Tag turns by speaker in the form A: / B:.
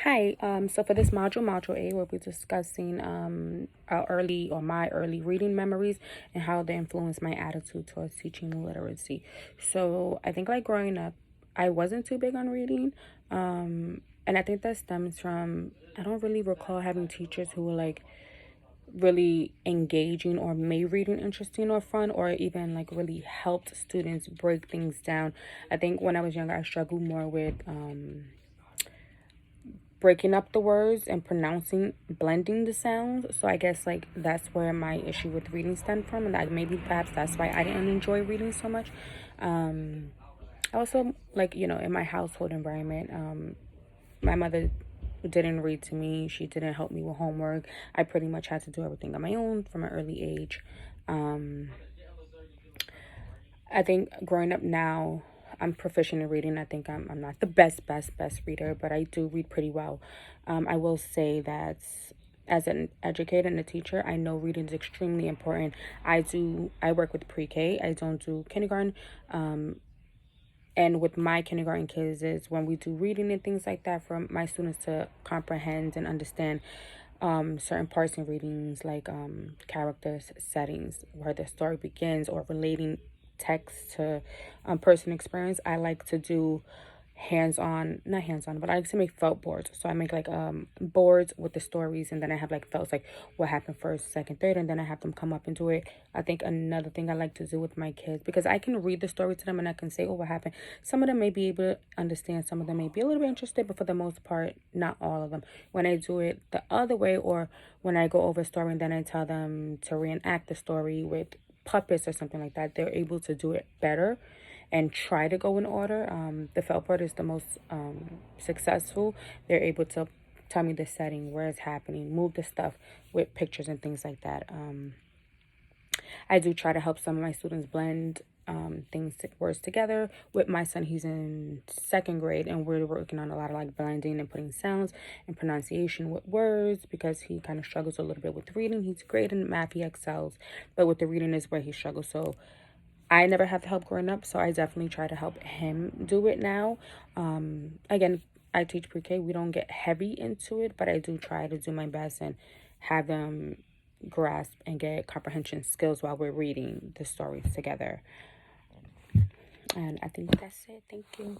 A: Hi, so for this module A, we'll be discussing my early reading memories and how they influence my attitude towards teaching literacy. So I think like growing up, I wasn't too big on reading. And I think that stems from, I don't really recall having teachers who were like really engaging or made reading interesting or fun or even like really helped students break things down. I think when I was younger, I struggled more with breaking up the words and blending the sounds. So I guess like that's where my issue with reading stemmed from, and like maybe perhaps that's why I didn't enjoy reading so much. I also like, in my household environment, my mother didn't read to me. She didn't help me with homework. I pretty much had to do everything on my own from an early age. Um, I think growing up now, I'm proficient in reading. I think I'm not the best reader, but I do read pretty well. I will say that as an educator and a teacher, I know reading is extremely important. I work with pre-K. I don't do kindergarten. And with my kindergarten kids is when we do reading and things like that for my students to comprehend and understand certain parts in readings like characters, settings, where the story begins, or relating text to person experience. I like to do not hands-on, but I like to make felt boards. So I make like boards with the stories, and then I have like felts, like what happened first, second, third, and then I have them come up and do it. I think another thing I like to do with my kids, because I can read the story to them and I can say, oh, what happened. Some of them may be able to understand, some of them may be a little bit interested, but for the most part, not all of them. When I do it the other way, or when I go over a story and then I tell them to reenact the story with puppets or something like that, they're able to do it better and try to go in order. The felt part is the most successful. They're able to tell me the setting, where it's happening, move the stuff with pictures and things like that. I do try to help some of my students blend words together. With my son, he's in second grade, and we're working on a lot of like blending and putting sounds and pronunciation with words, because he kind of struggles a little bit with reading. He's great in math, he excels, but with the reading is where he struggles. So I never had to help growing up, so I definitely try to help him do it now. Again, I teach pre-K. We don't get heavy into it, but I do try to do my best and have them grasp and get comprehension skills while we're reading the stories together. And I think that's it. Thank you.